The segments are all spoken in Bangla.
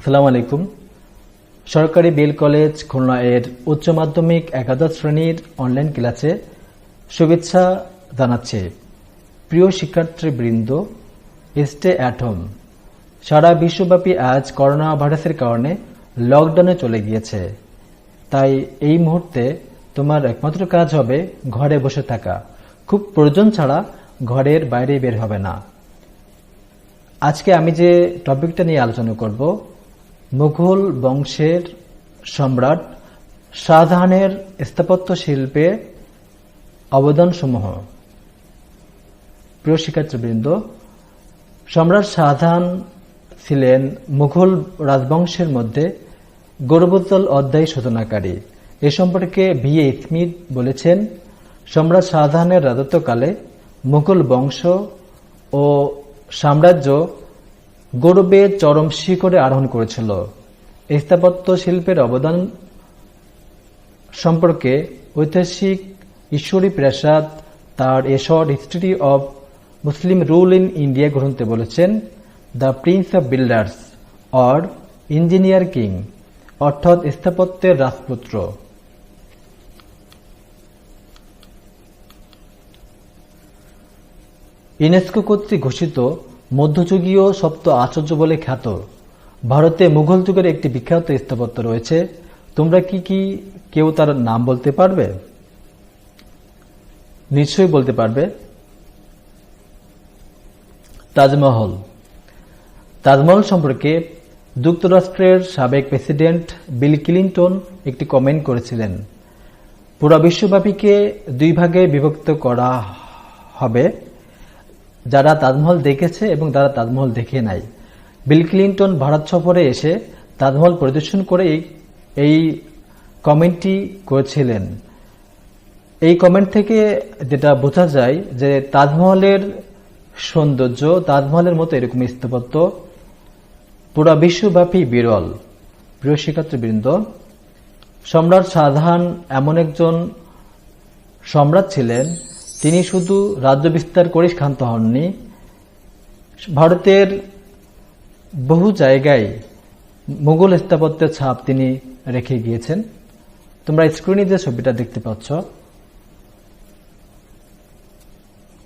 আসসালামু আলাইকুম। সরকারি বেল কলেজ খুলনা এর উচ্চ মাধ্যমিক একাদশ শ্রেণীর অনলাইন ক্লাসে শুভেচ্ছা জানাচ্ছে। প্রিয় শিক্ষার্থীবৃন্দ, স্টে অ্যাট হোম। সারা বিশ্বব্যাপী আজ করোনা ভাইরাসের কারণে লকডাউনে চলে গিয়েছে। তাই এই মুহূর্তে তোমার একমাত্র কাজ হবে ঘরে বসে থাকা। খুব প্রয়োজন ছাড়া ঘরের বাইরে বের হবে না। আজকে আমি যে টপিকটা নিয়ে আলোচনা করব, মুঘল বংশের সম্রাট শাহজাহানের স্থাপত্য শিল্পে অবদানসমূহ। প্রিয় শিক্ষার্থীবৃন্দ, সম্রাট শাহজাহান ছিলেন মুঘল রাজবংশের মধ্যে গৌরবোজ্জ্বল অধ্যায় সূচনাকারী। এ সম্পর্কে বি.এ. স্মিথ বলেছেন, সম্রাট শাহজাহানের রাজত্বকালে মুঘল বংশ ও সাম্রাজ্য গৌরবে চরম শিখরে আরোহণ করেছিল। স্থাপত্য শিল্পের অবদান সম্পর্কে ঐতিহাসিক ঈশ্বরী প্রাসাদ তার a short history of Muslim rule in India গ্রন্থে বলেছেন, the Prince of builders or engineer king, অর্থাৎ স্থাপত্যের রাজপুত্র। ইউনেস্কো কর্তৃক ঘোষিত মধ্যযুগীয় সপ্ত আশ্চর্য বলে খ্যাত ভারতে মুঘল যুগের একটি বিখ্যাত স্থাপত্য রয়েছে। তোমরা কি কেউ তার নাম বলতে পারবে? নিশ্চয়ই বলতে পারবে। তাজমহল। তাজমহল সম্পর্কে যুক্তরাষ্ট্রের সাবেক প্রেসিডেন্ট বিল ক্লিন্টন একটি কমেন্ট করেছিলেন, পুরো বিশ্বব্যাপীকে দুই ভাগে বিভক্ত করা হবে, যারা তাজমহল দেখেছে এবং যারা তাজমহল দেখে নাই। বিল ক্লিন্টন ভারত সফরে এসে তাজমহল পরিদর্শন করে এই কমেন্টটি করেছিলেন। এই কমেন্ট থেকে যেটা বোঝা যায় যে তাজমহলের সৌন্দর্য, তাজমহলের মতো এরকম স্থাপত্য পুরো বিশ্বব্যাপী বিরল। প্রিয় শিক্ষার্থীবৃন্দ, সম্রাট শাহজাহান এমন একজন সম্রাট ছিলেন, তিনি শুধু রাজ্য বিস্তার করে ক্ষান্ত হননি, ভারতের বহু জায়গায় মুঘল স্থাপত্যের ছাপ তিনি রেখে গিয়েছেন। তোমরা স্ক্রিনে যে ছবিটা দেখতে পাচ্ছ,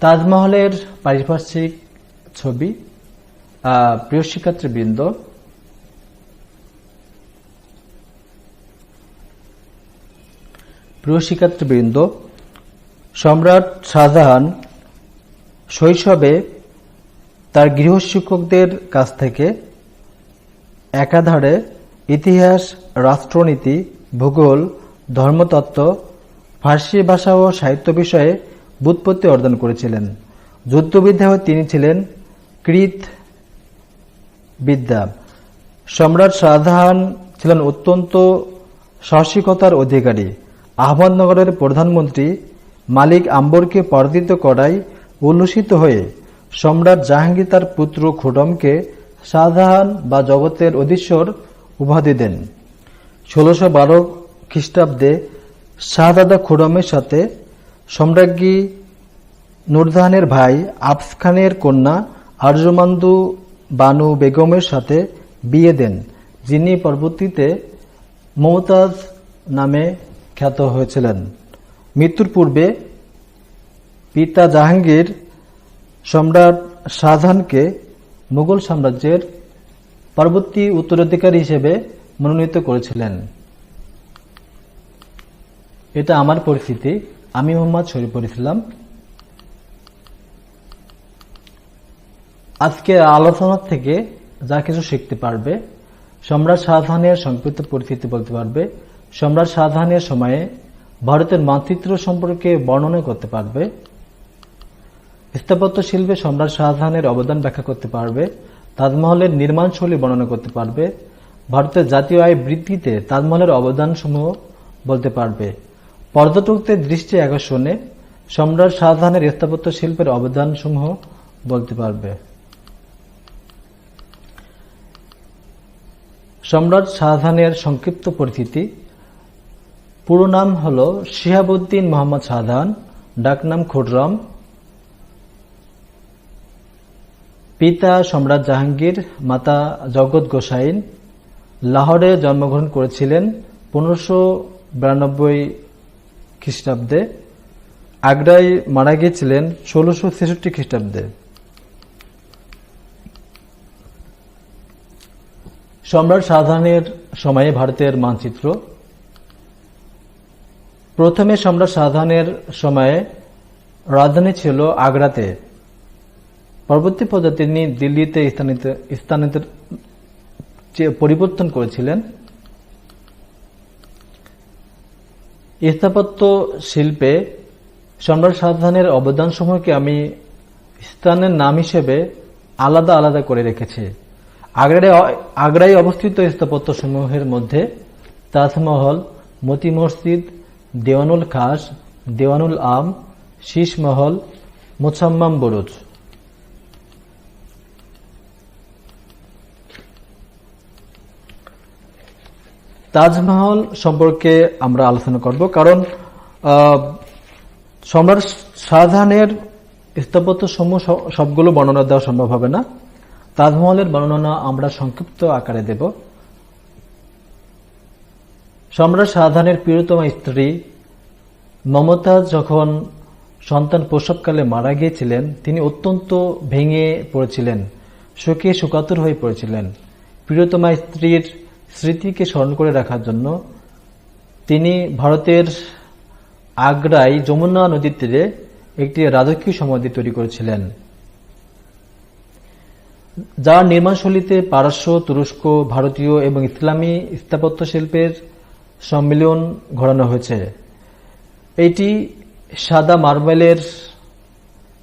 তাজমহলের পারিপার্শ্বিক ছবি। প্রিয় শিক্ষার্থীবৃন্দ, সম্রাট শাহজাহান শৈশবে তার গৃহশিক্ষকদের কাছ থেকে একাধারে ইতিহাস, রাষ্ট্রনীতি, ভূগোল, ধর্মতত্ত্ব, ফার্সি ভাষা ও সাহিত্য বিষয়ে ব্যুৎপত্তি অর্জন করেছিলেন। যুদ্ধবিদ্যায় তিনি ছিলেন কৃত বিদ্যা। সম্রাট শাহজাহান ছিলেন অত্যন্ত সাহসিকতার অধিকারী। আহমদনগরের প্রধানমন্ত্রী মালিক আম্বরকে পরাজিত করায় উল্লসিত হয়ে সম্রাট জাহাঙ্গীর তার পুত্র খুররমকে শাহজাহান বা জগতের অধীশ্বর উপাধি দেন। 1612 খ্রিস্টাব্দে শাহজাদা খুররমের সাথে সম্রাজ্ঞী নূরজাহানের ভাই আফস খানের কন্যা আরজুমান্দু বানু বেগমের সাথে বিয়ে দেন, যিনি পরবর্তীতে মমতাজ নামে খ্যাত হয়েছিলেন। মৃত্যুর পূর্বে পিতা জাহাঙ্গীর সম্রাট শাহজাহানকে মুঘল সাম্রাজ্যের পরবর্তী উত্তরাধিকারী হিসেবে মনোনীত করেছিলেন। এটা আমার পরিচিতি, আমি মোহাম্মদ শরীফুল ইসলাম। আজকে আলোচনা থেকে যা কিছু শিখতে পারবে, সম্রাট শাহজাহানের সংক্ষিপ্ত পরিচিতি বলতে পারবে, সম্রাট শাহজাহানের সময়ে ভারতের মানচিত্র সম্পর্কে বর্ণনা করতে পারবে, স্থাপত্য শিল্পে সম্রাট শাহজাহানের অবদান ব্যাখ্যা করতে পারবে, তাজমহলের নির্মাণ শৈলী বর্ণনা করতে পারবে, ভারতের জাতীয় আয় বৃদ্ধিতে তাজমহলের অবদান সমূহ বলতে পারবে, পর্যটকদের দৃষ্টি আকর্ষণে সম্রাট শাহজাহানের স্থাপত্য শিল্পের অবদান সমূহ বলতে পারবে। সম্রাট শাহজাহানের সংক্ষিপ্ত পরিচিতি। পুরো নাম হল শিহাবুদ্দিন মোহাম্মদ শাহজাহান, ডাকনাম খুররম। পিতা সম্রাট জাহাঙ্গীর, মাতা জগৎ গোসাইন। লাহোরে জন্মগ্রহণ করেছিলেন 1592 খ্রিস্টাব্দে। আগ্রায় মারা গিয়েছিলেন 1666 খ্রিস্টাব্দে। সম্রাট শাহজাহানের সময়ে ভারতের মানচিত্র। প্রথমে সম্রাট শাহজাহানের সময়ে রাজধানী ছিল আগ্রাতে। পরবর্তী পর্যায়ে তিনি দিল্লিতে স্থানান্তর পরিবর্তন করেছিলেন। স্থাপত্য শিল্পে সম্রাট শাহজাহানের অবদান সমূহকে আমি স্থানের নাম হিসেবে আলাদা আলাদা করে রেখেছি। আগ্রায় অবস্থিত স্থাপত্য সমূহের মধ্যে তাজমহল, মতি মসজিদ, দেওয়ানুল খাস, দেওয়ানুল আম, শীষ মহল, মুসাম্মাম বুরুজ। তাজমহল সম্পর্কে আমরা আলোচনা করব, কারণ সম্রাট শাহজাহানের স্থাপত্য সমূহ সবগুলো বর্ণনা দেওয়া সম্ভব হবে না। তাজমহলের বর্ণনা আমরা সংক্ষিপ্ত আকারে দেব। সম্রাট শাহজাহানের প্রিয়তমা স্ত্রী মমতাজ যখন সন্তান প্রসবকালে মারা গিয়েছিলেন, তিনি অত্যন্ত ভেঙে পড়েছিলেন, শোকে শোকাতুর হয়ে পড়েছিলেন। প্রিয়তমা স্ত্রীর স্মৃতিকে স্মরণ করে রাখার জন্য তিনি ভারতের আগ্রায় যমুনা নদীর তীরে একটি রাজকীয় সমাধি তৈরি করেছিলেন, যার নির্মাণশৈলীতে পারস্য, তুরস্ক, ভারতীয় এবং ইসলামী স্থাপত্য শিল্পের সম্মিলন ঘটানো হয়েছে। এটি সাদা মার্বেলের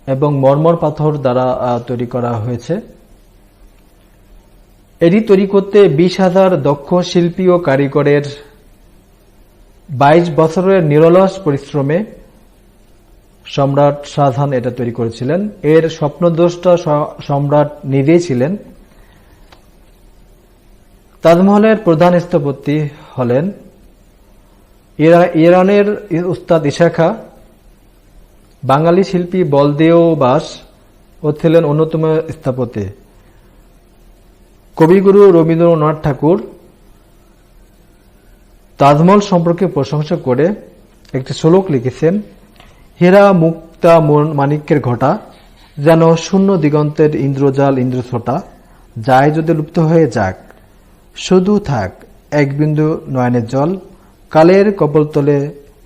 এবং মরমর পাথর দ্বারা তৈরি করা হয়েছে। এটি তৈরি করতে 20,000 দক্ষ শিল্পী ও কারিগরের 22 বছরের নিরলস পরিশ্রমে সম্রাট শাহজাহান এটা তৈরি করেছিলেন। এর স্বপ্নদ্রষ্টা সম্রাট নিজেই ছিলেন। তাজমহলের প্রধান স্থপতি হলেন ইরানের উস্তাদ ঈসা খাঁ, বাঙালি শিল্পী বলদেও বাস ও ছিলেন অন্যতম স্থপতি। কবিগুরু রবীন্দ্রনাথ ঠাকুর তাজমহল সম্পর্কে প্রশংসা করে একটি শ্লোক লিখেছেন, হীরা মুক্তা মাণিক্যের ঘটা, যেন শূন্য দিগন্তের ইন্দ্রজাল ইন্দ্রছোটা, যায় যদি লুপ্ত হয়ে যাক, শুধু থাক এক বিন্দু নয়নের জল, কালের কপলতলে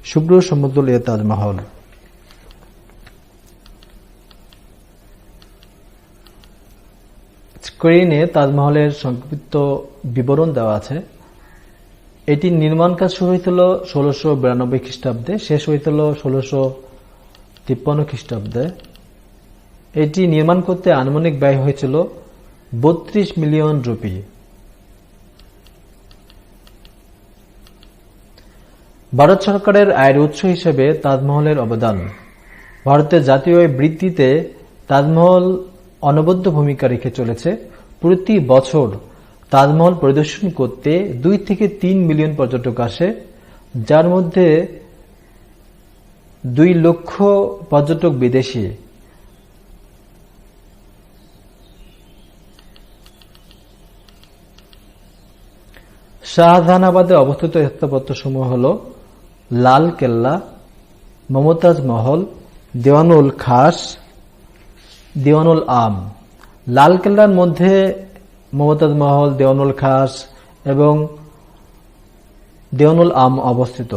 শুভ্র সমুদ্র এ তাজমহল। স্ক্রিনে তাজমহলের সংক্ষিপ্ত বিবরণ দেওয়া আছে। এটি নির্মাণ কাজ শুরু হয়েছিল 1692 খ্রিস্টাব্দে, শেষ হয়েছিল 1653 খ্রিস্টাব্দে। এটি নির্মাণ করতে আনুমানিক ব্যয় হয়েছিল 32 মিলিয়ন রুপি। ভারত সরকারের আয়ের উৎস হিসেবে তাজমহলের অবদান। ভারতের জাতীয় আয় বৃদ্ধিতে তাজমহল অনবদ্য ভূমিকা রেখে চলেছে। প্রতি বছর তাজমহল পরিদর্শন করতে 2 থেকে 3 মিলিয়ন পর্যটক আসে, যার মধ্যে 2 লক্ষ পর্যটক বিদেশি। শাহজাহানাবাদে অবস্থিত স্থাপত্য সমূহ হল লাল কেল্লা, মমতাজ মহল, দেওয়ানুল খাস, দেওয়ানুল আম। লাল কেল্লার মধ্যে মমতাজ মহল, দেওয়ানুল খাস এবং দেওয়ানুল আম অবস্থিত।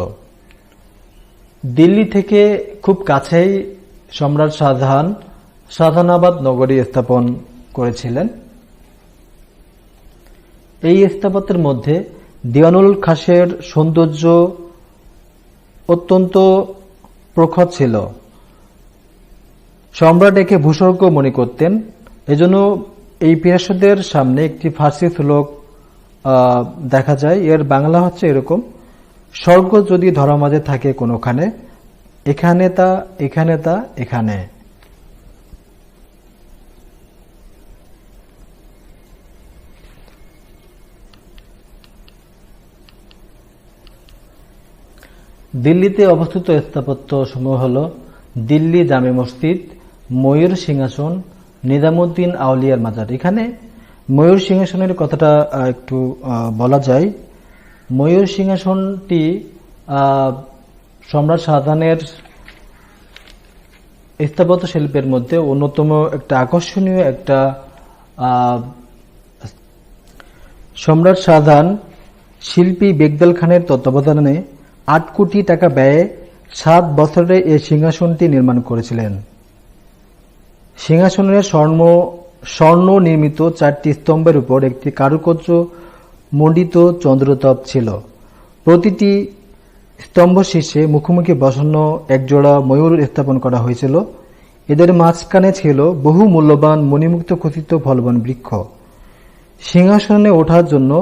দিল্লি থেকে খুব কাছেই সম্রাট শাহজাহান শাহজাহানাবাদ নগরী স্থাপন করেছিলেন। এই স্থাপত্যের মধ্যে দেওয়ানুল খাসের সৌন্দর্য অত্যন্ত প্রখর ছিল। সম্রাট একে ভূস্বর্গ মনে করতেন। এজন্য এই পিরাসদের সামনে একটি ফার্সি শ্লোক দেখা যায়। এর বাংলা হচ্ছে এরকম, স্বর্গ যদি ধরা মাঝে থাকে কোনোখানে, এখানে তা এখানে তা এখানে। দিল্লিতে অবস্থিত স্থাপত্য সমূহ হল দিল্লি জামে মসজিদ, ময়ূর সিংহাসন, নিজামুদ্দিন আউলিয়ার মাজার। এখানে ময়ূর সিংহাসনের কথাটা একটু বলা যায়। ময়ূর সিংহাসনটি সম্রাট শাহজাহানের স্থাপত্য শিল্পের মধ্যে অন্যতম একটা আকর্ষণীয় একটা সম্রাট শাহজাহান শিল্পী বেগদাল খানের তত্ত্বাবধানে ৮ কোটি টাকা ব্যয়ে ৭ বছরে এই সিংহাসনটি নির্মাণ করেছিলেন। সিংহাসনের স্বর্ণ নির্মিত 4টি স্তম্ভের উপর একটি কারুকার্য মণ্ডিত চন্দ্রতপ ছিল। প্রতিটি স্তম্ভ শীর্ষে মুখোমুখি বসানো একজোড়া ময়ূর স্থাপন করা হয়েছিল। এদের মাঝখানে ছিল বহু মূল্যবান মণিমুক্ত খচিত ফলবান বৃক্ষ। সিংহাসনে ওঠার জন্য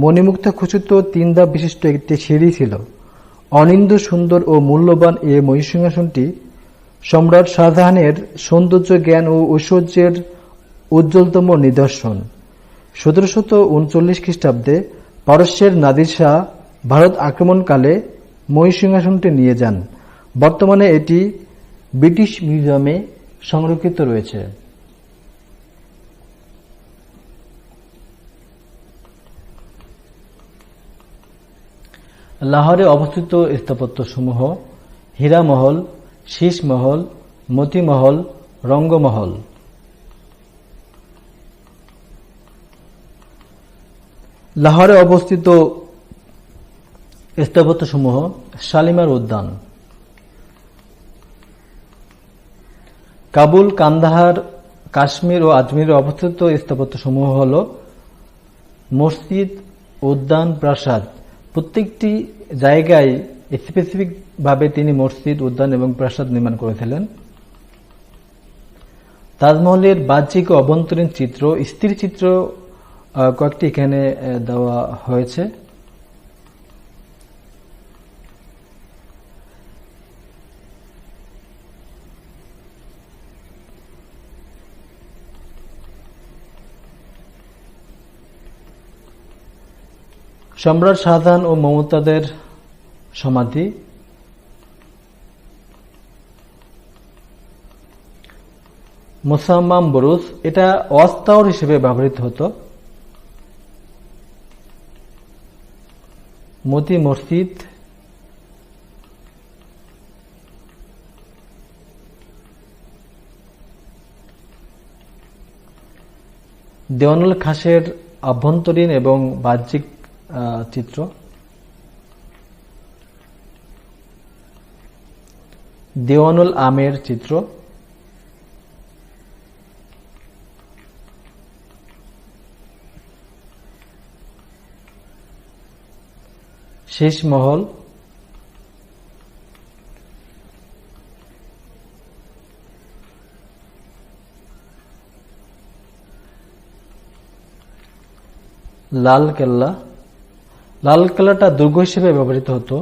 মণিমুক্ত খচিত 3 ধাপ বিশিষ্ট একটি সিঁড়ি ছিল। অনিন্দ সুন্দর ও মূল্যবান এই ময়ূর সিংহাসনটি সম্রাট শাহজাহানের সৌন্দর্য জ্ঞান ও ঐশ্বর্যের উজ্জ্বলতম নিদর্শন। 1739 খ্রিস্টাব্দে পারস্যের নাদির শাহ ভারত আক্রমণকালে ময়ূর সিংহাসনটি নিয়ে যান। বর্তমানে এটি ব্রিটিশ মিউজিয়ামে সংরক্ষিত রয়েছে। লাহোরে অবস্থিত স্থাপত্যসমূহ: হীরা মহল, শীষ মহল, মতি মহল, রঙ্গমহল। লাহোরে অবস্থিত স্থাপত্যসমূহ: শালিমার উদ্যান। কাবুল, কান্দাহার, কাশ্মীর ও আজমিরে অবস্থিত স্থাপত্যসমূহ হল মসজিদ, উদ্যান, প্রাসাদ। প্রত্যেকটি জায়গায় স্পেসিফিক ভাবে তিনি মসজিদ, উদ্যান এবং প্রাসাদ নির্মাণ করেছিলেন। তাজমহলের বাহ্যিক ও অভ্যন্তরীণ চিত্র, স্থির চিত্র কয়েকটি এখানে দেওয়া হয়েছে। সম্রাট শাহজাহান ও মমতাজের সমাধি। মুসাম্মাম বুরুজ, এটা ওয়াচ টাওয়ার হিসেবে ব্যবহৃত হতো। মতি মসজিদ, দেওয়ানুল খাসের আভ্যন্তরীণ এবং বাহ্যিক চিত্র। দেওয়ানুল আমের চিত্র। শীষ মহল। লাল কেল্লা। লাল কেল্লাটা দুর্গ হিসেবে ব্যবহৃত হতো।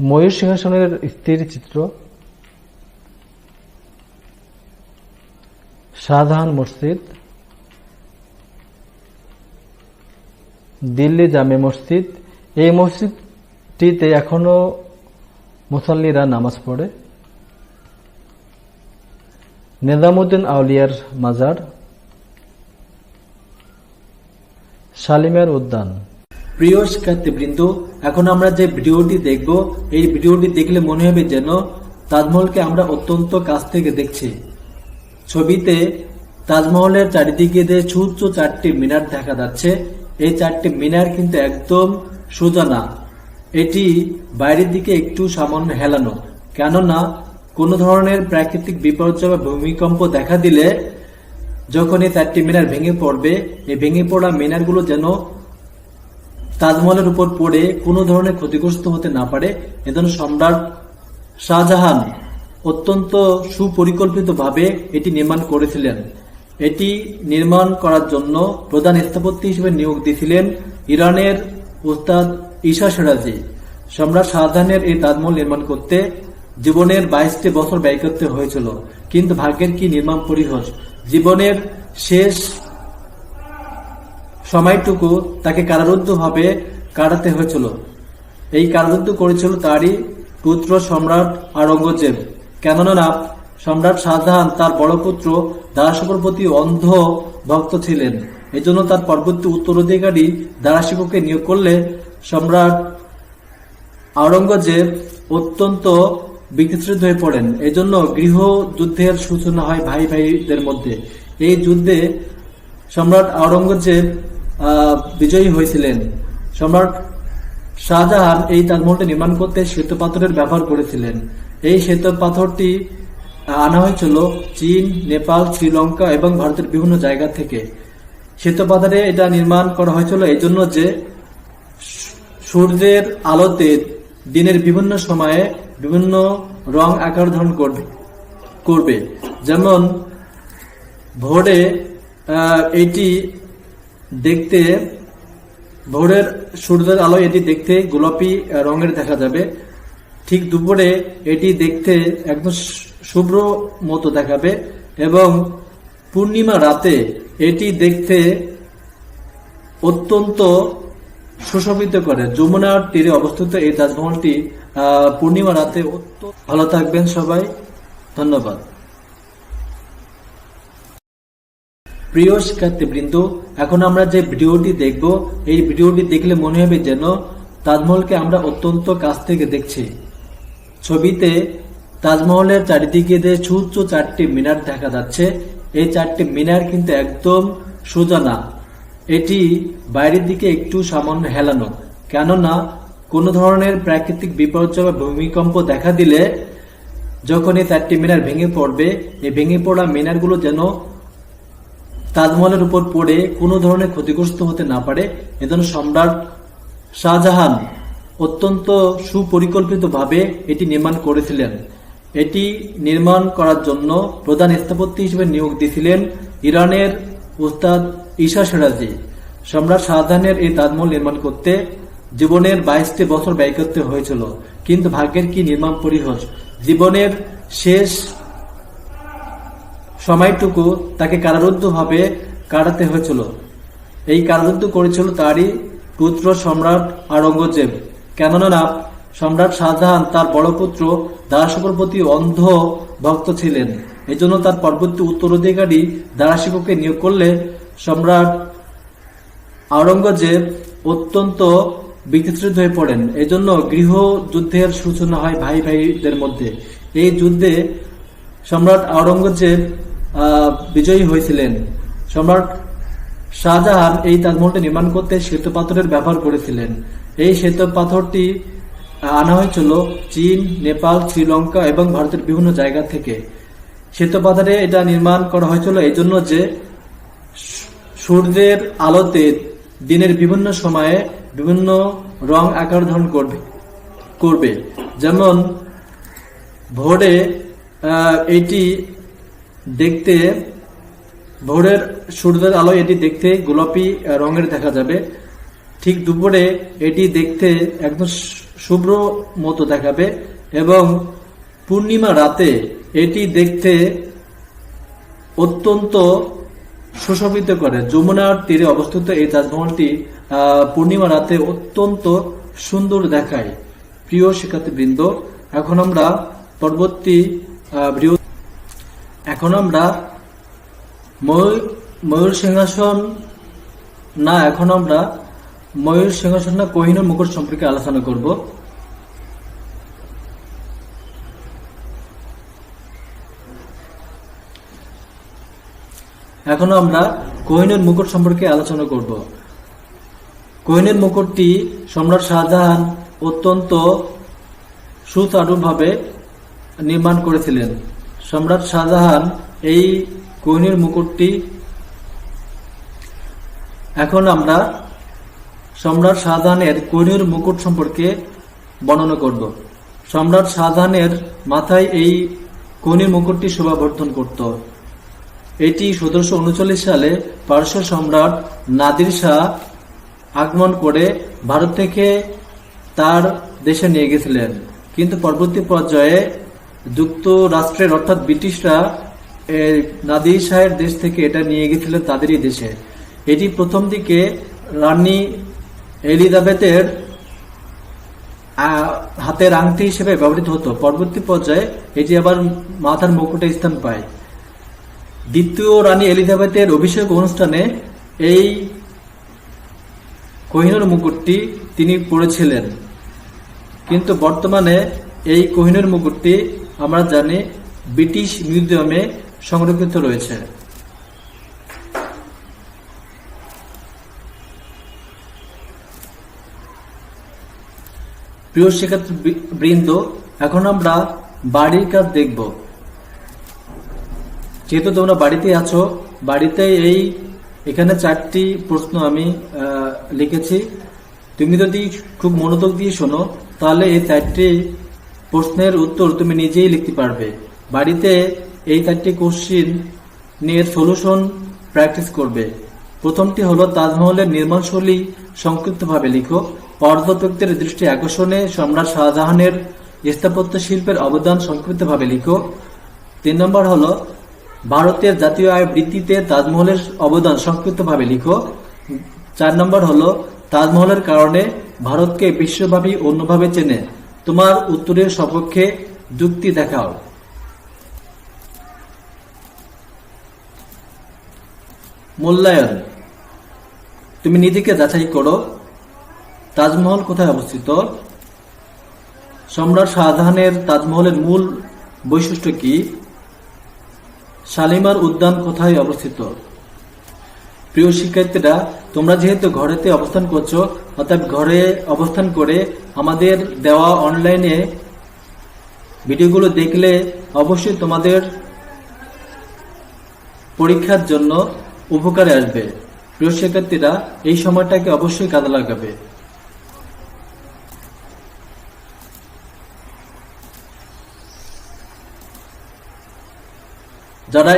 ময়ূর সিংহাসনের স্থির চিত্র। শাহজাহান মসজিদ। দিল্লি জামে মসজিদ। এই মসজিদটিতে এখনো মুসল্লিরা নামাজ পড়ে। নিজামুদ্দিন আউলিয়ার মাজার। শালিমার উদ্যান। প্রিয় শিক্ষার্থীবৃন্দ, এখন আমরা যে ভিডিওটি দেখব, এই ভিডিওটি দেখলে মনে হবে যেন তাজমহলকে আমরা অত্যন্ত কাছ থেকে দেখছি। ছবিতে তাজমহলের চারিদিকে যে সুউচ্চ 4টি মিনার দেখা যাচ্ছে, এই 4টি মিনার কিন্তু একদম সোজা না, এটি বাইরের দিকে একটু সামান্য হেলানো। কেননা কোন ধরনের প্রাকৃতিক বিপর্যয় বা ভূমিকম্প দেখা দিলে যখন এই 4টি মিনার ভেঙে পড়বে, এই ভেঙে পড়া মিনারগুলো যেন তাজমহলের উপর পড়ে কোনো ধরনের ক্ষতিগ্রস্ত হতে না পারে, এজন্য সম্রাট শাহজাহান অত্যন্ত সুপরিকল্পিতভাবে এটি নির্মাণ করেছিলেন। এটি নির্মাণ করার জন্য প্রধান স্থপতি হিসেবে নিয়োগ দিয়েছিলেন ইরানের উস্তাদ ঈসা সিরাজি। সম্রাট শাহজাহানের এই তাজমহল নির্মাণ করতে জীবনের 22টি বছর ব্যয় করতে হয়েছিল, কিন্তু ভাগ্যের কি নির্মম পরিহাস, জীবনের শেষ সময়টুকু তাকে কারারুদ্ধভাবে কাটাতে হয়েছিল। এই কারাযুদ্ধ করেছিল তারই পুত্র সম্রাট আওরঙ্গজেব। কেননা সম্রাট শাহজাহান তার বড় পুত্র দারাশিকোর প্রতি অন্ধ ভক্ত ছিলেন। এজন্য তার পরবর্তী উত্তরাধিকারী দারাশিকোকে নিয়োগ করলে সম্রাট আওরঙ্গজেব অত্যন্ত বিতৃষ্ণ হয়ে পড়েন। এজন্য গৃহযুদ্ধের সূচনা হয় ভাই ভাইদের মধ্যে। এই যুদ্ধে সম্রাট আওরঙ্গজেব বিজয়ী হয়েছিলেন। সম্রাট শাহজাহান এই তাজমহলটি নির্মাণ করতে শ্বেত পাথরের ব্যবহার করেছিলেন। এই শ্বেত পাথরটি আনা হয়েছিল চীন, নেপাল, শ্রীলঙ্কা এবং ভারতের বিভিন্ন জায়গা থেকে। শ্বেত পাথরে এটা নির্মাণ করা হয়েছিল এই জন্য যে সূর্যের আলোতে দিনের বিভিন্ন সময়ে বিভিন্ন রং আকার ধারণ করবে। যেমন ভোরে এটি দেখতে, ভোরের সূর্যের আলো এটি দেখতে গোলাপি রঙের দেখা যাবে। ঠিক দুপুরে এটি দেখতে একদম শুভ্র মতো দেখাবে এবং পূর্ণিমা রাতে এটি দেখতে অত্যন্ত সুশোভিত করে। যমুনার তীরে অবস্থিত এই তাজমহলটি পূর্ণিমা রাতে ভালো থাকবেন সবাই, ধন্যবাদ। প্রিয় শিক্ষার্থীবৃন্দ, এখন আমরা যে ভিডিওটি দেখব, এই ভিডিওটি দেখলে মনে হবে যেন তাজমহলকে আমরা অত্যন্ত কাছ থেকে দেখছি। ছবিতে তাজমহলের চারিদিকে যে সুউচ্চ চারটি মিনার দেখা যাচ্ছে, এই চারটি মিনার কিন্তু একদম সোজা না, এটি বাইরের দিকে একটু সামান্য হেলানো। কেননা কোন ধরনের প্রাকৃতিক বিপর্যয় বা ভূমিকম্প দেখা দিলে যখন এই চারটি মিনার ভেঙে পড়বে, এই ভেঙে পড়া মিনারগুলো যেন তাজমহলের উপর পড়ে কোনো ধরনের ক্ষতিগ্রস্ত হতে না পারে, এজন্য সম্রাট শাহজাহান অত্যন্ত সুপরিকল্পিতভাবে এটি নির্মাণ করেছিলেন। এটি নির্মাণ করার জন্য প্রধান স্থপতি হিসেবে নিয়োগ দিয়েছিলেন ইরানের উস্তাদ ঈসা সিরাজি। সম্রাট শাহজাহানের এই তাজমহল নির্মাণ করতে জীবনের 22টি বছর ব্যয় করতে হয়েছিল। কিন্তু ভাগ্যের কি নির্মম পরিহাস, জীবনের শেষ সময়টুকু তাকে কারারুদ্ধভাবে কাটাতে হয়েছিল। এই কারারুদ্ধ করেছিল তারই পুত্র সম্রাট আওরঙ্গজেব। কেননা সম্রাট শাহজাহান তার বড় পুত্র দারাশিকোর প্রতি অন্ধ ভক্ত ছিলেন। এজন্য তার পরবর্তী উত্তরাধিকারী দারাশিকোকে নিয়োগ করলে সম্রাট আওরঙ্গজেব অত্যন্ত বিতৃষ্ণ হয়ে পড়েন। এজন্য গৃহযুদ্ধের সূচনা হয় ভাই ভাইদের মধ্যে। এই যুদ্ধে সম্রাট আওরঙ্গজেব বিজয়ী হয়েছিলেন। সম্রাট শাহজাহান এই তাজমহলটি নির্মাণ করতে শ্বেত পাথরের ব্যবহার করেছিলেন। এই শ্বেত পাথরটি আনা হয়েছিল চীন, নেপাল, শ্রীলঙ্কা এবং ভারতের বিভিন্ন জায়গা থেকে। শ্বেত পাথরে এটা নির্মাণ করা হয়েছিল এই জন্য যে সূর্যের আলোতে দিনের বিভিন্ন সময়ে বিভিন্ন রং আকার ধারণ করবে। যেমন ভোরে এটি দেখতে, ভোরের সূর্যের আলো এটি দেখতে গোলাপি রঙের দেখা যাবে। ঠিক দুপুরে এটি দেখতে একদম শুভ্র মতো দেখাবে এবং পূর্ণিমা রাতে এটি দেখতে অত্যন্ত সুশোভিত করে। যমুনার তীরে অবস্থিত এই তাজমহলটি পূর্ণিমা রাতে অত্যন্ত সুন্দর দেখায়। প্রিয় শিক্ষার্থীবৃন্দ, এখন আমরা পরবর্তী ভিডিও, এখন আমরা ময়ূর সিংহাসন না কোহিনূর মুকুট সম্পর্কে আলোচনা করব। এখন আমরা কোহিনূর মুকুট সম্পর্কে আলোচনা করব। কোহিনূর মুকুটটি সম্রাট শাহজাহান অত্যন্ত সুচারুভাবে নির্মাণ করেছিলেন। সম্রাট শাহজাহান এই কোহিনূর মুকুটটি, এখন আমরা সম্রাট শাহজাহানের কোহিনূর মুকুট সম্পর্কে বর্ণনা করব। সম্রাট শাহজাহানের মাথায় এই কোহিনূর মুকুটটি শোভাবর্ধন করত। এটি 1739 সালে পারস্য সম্রাট নাদির শাহ আগমন করে ভারত থেকে তার দেশে নিয়ে গেছিলেন। কিন্তু পরবর্তী পর্যায়ে যুক্তরাষ্ট্রের অর্থাৎ ব্রিটিশরা নাদির শাহের দেশ থেকে এটা নিয়ে গেছিলেন তাদেরই দেশে। এটি প্রথম দিকে রানী এলিজাবেথের হাতের আংটি হিসেবে ব্যবহৃত হতো। পরবর্তী পর্যায়ে এটি আবার মাথার মুকুটে স্থান পায়। দ্বিতীয় রানী এলিজাবেথের অভিষেক অনুষ্ঠানে এই কোহিনূর মুকুটটি তিনি পরেছিলেন, কিন্তু বর্তমানে এই কোহিনূর মুকুটটি আমরা জানি ব্রিটিশ মিউজিয়ামে সংরক্ষিত রয়েছে। প্রিয় শিক্ষার্থী বৃন্দ, এখন আমরা বাড়ির কাজ দেখব। যেহেতু তোমরা বাড়িতে আছো, বাড়িতে এখানে 4টি প্রশ্ন আমি লিখেছি। তুমি যদি খুব মনোযোগ দিয়ে শোনো তাহলে এই 4টি প্রশ্নের উত্তর তুমি নিজেই লিখতে পারবে। বাড়িতে এই 4টি কোশ্চিন নিয়ে সলিউশন প্র্যাকটিস করবে। প্রথমটি হলো তাজমহলের নির্মাণশৈলী সংক্ষিপ্তভাবে লিখো। পর্যটকদের দৃষ্টি আকর্ষণে সম্রাট শাহজাহানের স্থাপত্য শিল্পের অবদান সংক্ষিপ্তভাবে লিখো। 3 নম্বর হলো ভারতের জাতীয় আয় বৃদ্ধিতে তাজমহলের অবদান সংক্ষিপ্তভাবে লিখো। 4 নম্বর হলো তাজমহলের কারণে ভারতকে বিশ্বব্যাপী অন্যভাবে চেনে। তোমার উত্তরের সপক্ষে যুক্তি দেখাও। মূল্যায়ন। তুমি নিজেকে যাচাই করো। তাজমহল কোথায় অবস্থিত? সম্রাট শাহজাহানের তাজমহলের মূল বৈশিষ্ট্য কি? শালিমার উদ্যান কোথায় অবস্থিত? প্রিয় শিক্ষার্থীরা, তোমরা যেহেতু ঘরেতে অবস্থান করছো, অর্থাৎ ঘরে অবস্থান করে আমাদের দেওয়া অনলাইনে ভিডিওগুলো দেখলে অবশ্যই তোমাদের পরীক্ষার জন্য উপকারে আসবে। প্রিয় শিক্ষার্থীরা, এই সময়টাকে অবশ্যই কাজে লাগাবে। যারা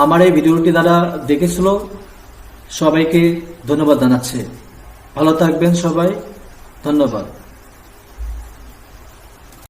আমার এই ভিডিওটি যারা দেখেছিল সবাইকে ধন্যবাদ জানাচ্ছি। ভালো থাকবেন সবাই। ধন্যবাদ।